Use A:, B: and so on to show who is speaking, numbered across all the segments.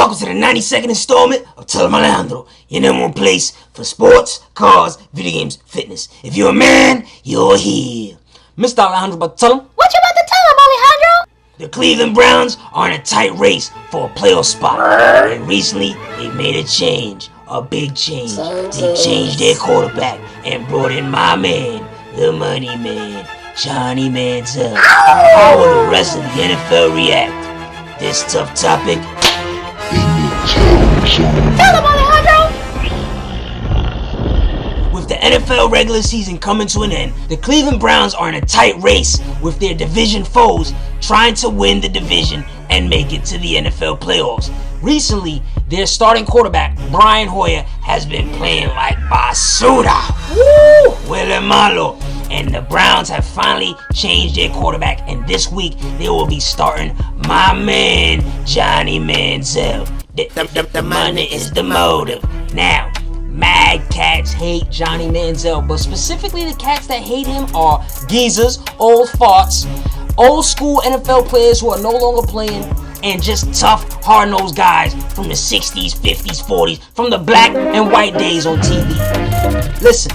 A: welcome to the 92nd installment of Em Alejandro, your number one place for sports, cars, video games, fitness. If you're a man, you're here. Mr. Alejandro about to tell him.
B: What you about to tell him, Alejandro?
A: The Cleveland Browns are in a tight race for a playoff spot. And recently, they made a change. A big change. They changed their quarterback and brought in my man, the money man, Johnny Manziel. How will the rest of the NFL react? This tough topic.
B: Tell him, Alejandro!
A: With the NFL regular season coming to an end, the Cleveland Browns are in a tight race with their division foes trying to win the division and make it to the NFL playoffs. Recently, their starting quarterback, Brian Hoyer, has been playing like basura. Woo! Huele malo. And the Browns have finally changed their quarterback, and this week they will be starting my man, Johnny Manziel. The money is the motive. Now, mad cats hate Johnny Manziel, but specifically the cats that hate him are geezers, old farts, old school NFL players who are no longer playing, and just tough, hard-nosed guys from the 60s, 50s, 40s, from the black and white days on TV. Listen,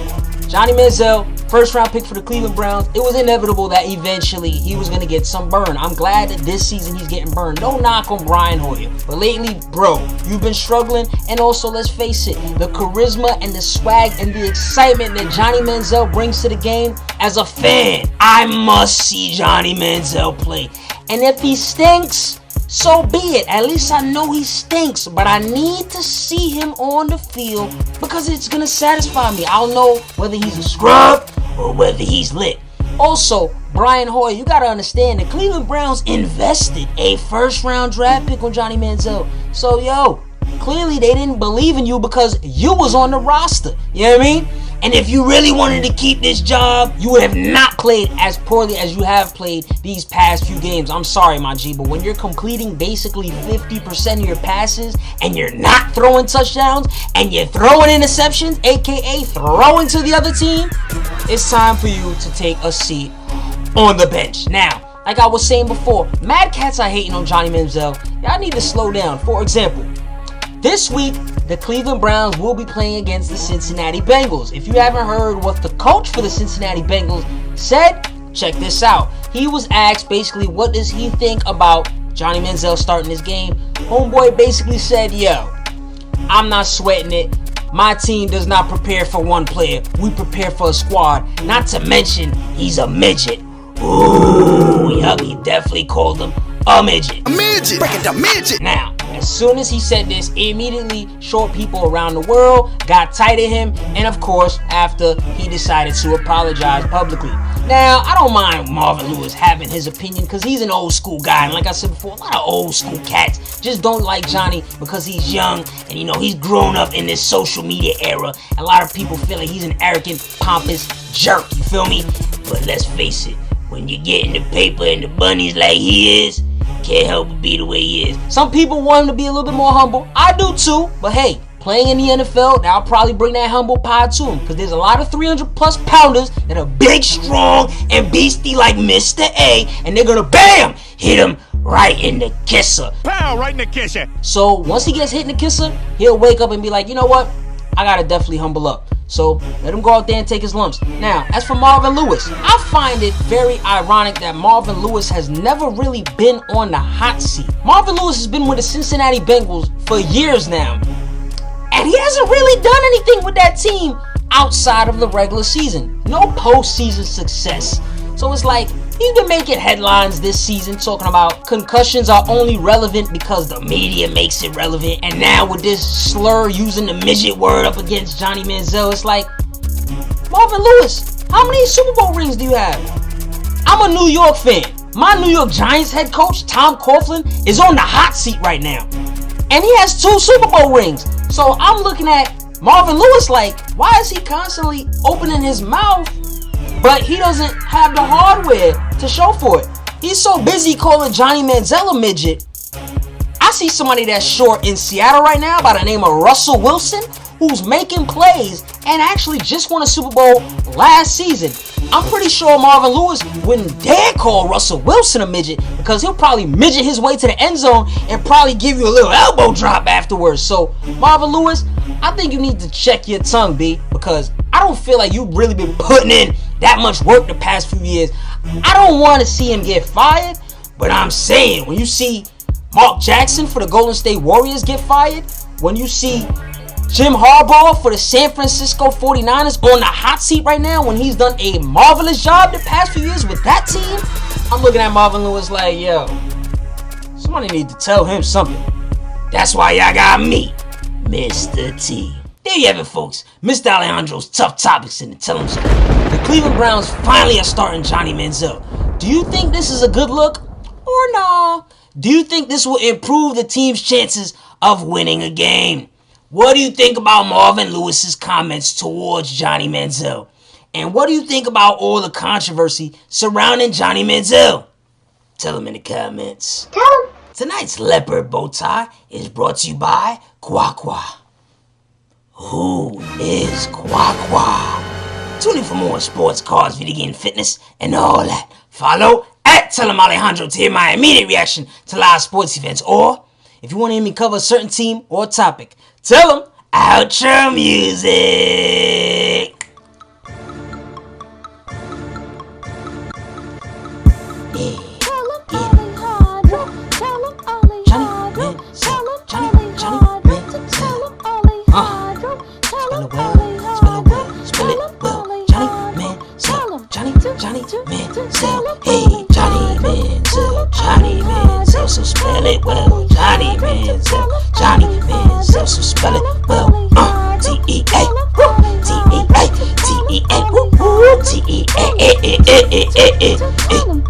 A: Johnny Manziel, first-round pick for the Cleveland Browns. It was inevitable that eventually he was going to get some burn. I'm glad that this season he's getting burned. No knock on Brian Hoyer. But lately, bro, you've been struggling. And also, let's face it, the charisma and the swag and the excitement that Johnny Manziel brings to the game, as a fan, I must see Johnny Manziel play. And if he stinks, so be it. At least I know he stinks, but I need to see him on the field because it's going to satisfy me. I'll know whether he's a scrub or whether he's lit. Also, Brian Hoyer, you got to understand, the Cleveland Browns invested a first-round draft pick on Johnny Manziel. So, yo, clearly they didn't believe in you because you was on the roster. You know what I mean? And if you really wanted to keep this job, you would have not played as poorly as you have played these past few games. I'm sorry, my G, but when you're completing basically 50% of your passes and you're not throwing touchdowns and you're throwing interceptions, aka throwing to the other team, it's time for you to take a seat on the bench. Now, like I was saying before, mad cats are hating on Johnny Manziel. Y'all need to slow down. For example, this week, the Cleveland Browns will be playing against the Cincinnati Bengals. If you haven't heard what the coach for the Cincinnati Bengals said, check this out. He was asked basically what does he think about Johnny Manziel starting this game. Homeboy basically said, yo, I'm not sweating it. My team does not prepare for one player. We prepare for a squad. Not to mention, he's a midget. Ooh, yup, he definitely called him a midget.
C: A midget! Breaking the midget!
A: Now, as soon as he said this, immediately short people around the world got tight at him, and of course, after he decided to apologize publicly. Now, I don't mind Marvin Lewis having his opinion because he's an old school guy, and like I said before, a lot of old school cats just don't like Johnny because he's young, and you know, he's grown up in this social media era. A lot of people feel like he's an arrogant, pompous jerk, you feel me? But let's face it, when you get in the paper and the bunnies like he is, can't help but be the way he is. Some people want him to be a little bit more humble. I do too. But hey, playing in the NFL, that'll probably bring that humble pie to him. Because there's a lot of 300-plus pounders that are big, strong, and beastie like Mr. A. And they're going to, bam, hit him right in the kisser.
C: Pow, right in the kisser.
A: So once he gets hit in the kisser, he'll wake up and be like, you know what? I got to definitely humble up. So let him go out there and take his lumps. Now, as for Marvin Lewis, I find it very ironic that Marvin Lewis has never really been on the hot seat. Marvin Lewis has been with the Cincinnati Bengals for years now, and he hasn't really done anything with that team outside of the regular season. No postseason success. So it's like he's been making headlines this season talking about concussions are only relevant because the media makes it relevant. And now with this slur using the midget word up against Johnny Manziel, it's like, Marvin Lewis, how many Super Bowl rings do you have? I'm a New York fan. My New York Giants head coach, Tom Coughlin, is on the hot seat right now. And he has 2 Super Bowl rings. So I'm looking at Marvin Lewis like, why is he constantly opening his mouth but he doesn't have the hardware to show for it? He's so busy calling Johnny Manziel a midget. I see somebody that's short in Seattle right now by the name of Russell Wilson, who's making plays and actually just won a Super Bowl last season. I'm pretty sure Marvin Lewis wouldn't dare call Russell Wilson a midget because he'll probably midget his way to the end zone and probably give you a little elbow drop afterwards. So, Marvin Lewis, I think you need to check your tongue, B, because I don't feel like you've really been putting in that much work the past few years. I don't want to see him get fired, but I'm saying when you see Mark Jackson for the Golden State Warriors get fired, when you see Jim Harbaugh for the San Francisco 49ers on the hot seat right now when he's done a marvelous job the past few years with that team, I'm looking at Marvin Lewis like, yo, somebody need to tell him something. That's why y'all got me, Mr. T. There you have it, folks. Mr. Alejandro's tough topics and tell him something. The Cleveland Browns finally are starting Johnny Manziel. Do you think this is a good look or nah? Do you think this will improve the team's chances of winning a game? What do you think about Marvin Lewis's comments towards Johnny Manziel? And what do you think about all the controversy surrounding Johnny Manziel? Tell him in the comments.
B: Tell him.
A: Tonight's leopard bow tie is brought to you by Quaqua. Who is Quaqua? Tune in for more sports, cars, video game, fitness, and all that. Follow at Em Alejandro to hear my immediate reaction to live sports events. Or, if you want to hear me cover a certain team or topic, tell them outro music. Johnny Manziel, hey, Johnny Manziel, so spell it well. Johnny Manziel, so spell it well. T-E-A, T-E-A, T-E-A, T-E-A,